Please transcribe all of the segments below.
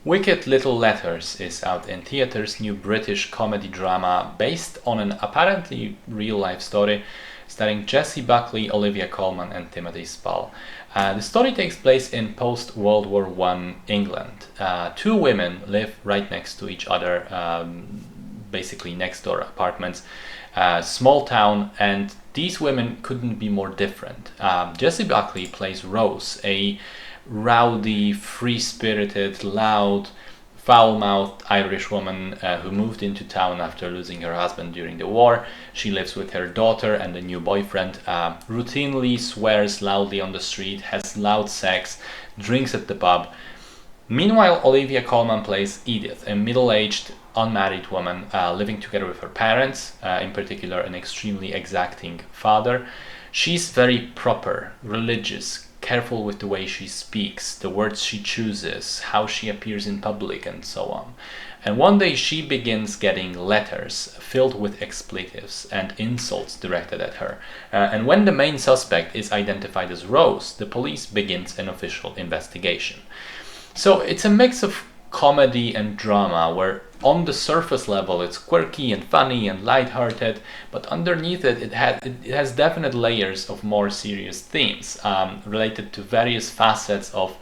Wicked Little Letters is out in theaters, new British comedy drama based on an apparently real-life story starring Jessie Buckley, Olivia Colman and Timothy Spall. The story takes place in post-World War I England. Two women live right next to each other, basically next door apartments, small town, and these women couldn't be more different. Jessie Buckley plays Rose, a rowdy, free-spirited, loud, foul-mouthed Irish woman who moved into town after losing her husband during the war. She lives with her daughter and a new boyfriend, routinely swears loudly on the street, has loud sex, drinks at the pub. Meanwhile, Olivia Colman plays Edith, a middle-aged, unmarried woman living together with her parents, in particular an extremely exacting father. She's very proper, religious, careful with the way she speaks, the words she chooses, how she appears in public, and so on. And one day she begins getting letters filled with expletives and insults directed at her. And when the main suspect is identified as Rose, the police begins an official investigation. So it's a mix of comedy and drama where on the surface level it's quirky and funny and lighthearted, but underneath it has definite layers of more serious themes related to various facets of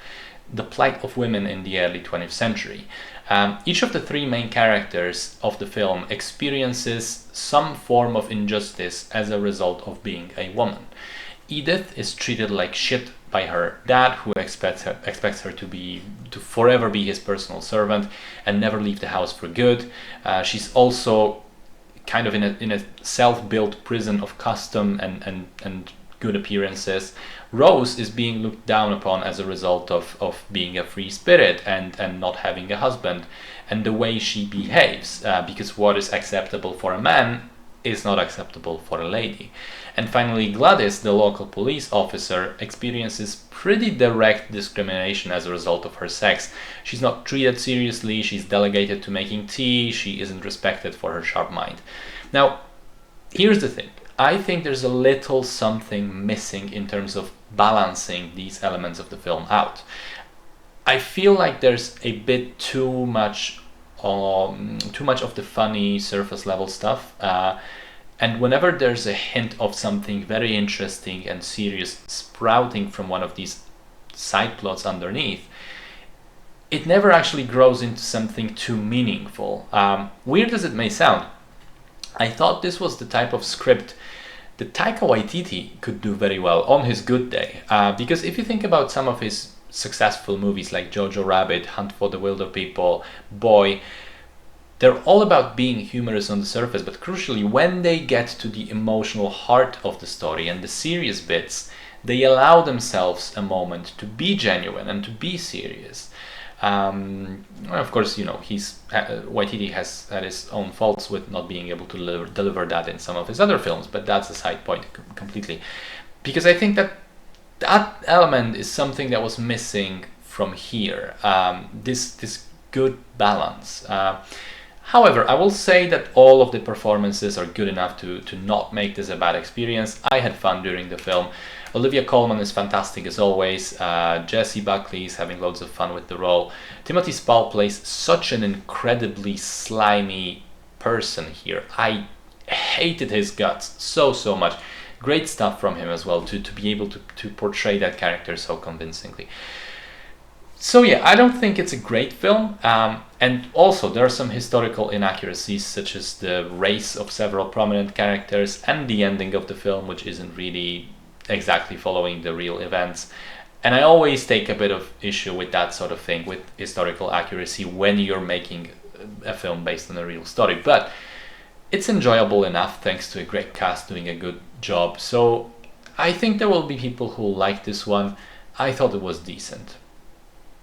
the plight of women in the early 20th century. Each of the three main characters of the film experiences some form of injustice as a result of being a woman. Edith is treated like shit by her dad, who expects her to forever be his personal servant and never leave the house for good. She's also kind of in a self-built prison of custom and good appearances. Rose is being looked down upon as a result of being a free spirit and not having a husband, and the way she behaves, because what is acceptable for a man is not acceptable for a lady. And finally, Gladys, the local police officer, experiences pretty direct discrimination as a result of her sex. She's not treated seriously, she's delegated to making tea, she isn't respected for her sharp mind. Now, here's the thing. I think there's a little something missing in terms of balancing these elements of the film out. I feel like there's a bit too much of the funny surface level stuff, and whenever there's a hint of something very interesting and serious sprouting from one of these side plots underneath, it never actually grows into something too meaningful. Weird as it may sound, I thought this was the type of script that Taika Waititi could do very well on his good day, because if you think about some of his successful movies like Jojo Rabbit, Hunt for the Wilder People, Boy, they're all about being humorous on the surface, but crucially, when they get to the emotional heart of the story and the serious bits, they allow themselves a moment to be genuine and to be serious. Of course, Waititi has had his own faults with not being able to deliver that in some of his other films, but that's a side point completely. Because I think that element is something that was missing from here, this good balance. However, I will say that all of the performances are good enough to not make this a bad experience. I had fun during the film. Olivia Colman is fantastic as always. Jessie Buckley is having loads of fun with the role. Timothy Spall plays such an incredibly slimy person here. I hated his guts so much. Great stuff from him as well to be able to portray that character so convincingly. So yeah, I don't think it's a great film, and also there are some historical inaccuracies, such as the race of several prominent characters and the ending of the film, which isn't really exactly following the real events. And I always take a bit of issue with that sort of thing, with historical accuracy, when you're making a film based on a real story. But it's enjoyable enough thanks to a great cast doing a good job. So I think there will be people who like this one. I thought it was decent.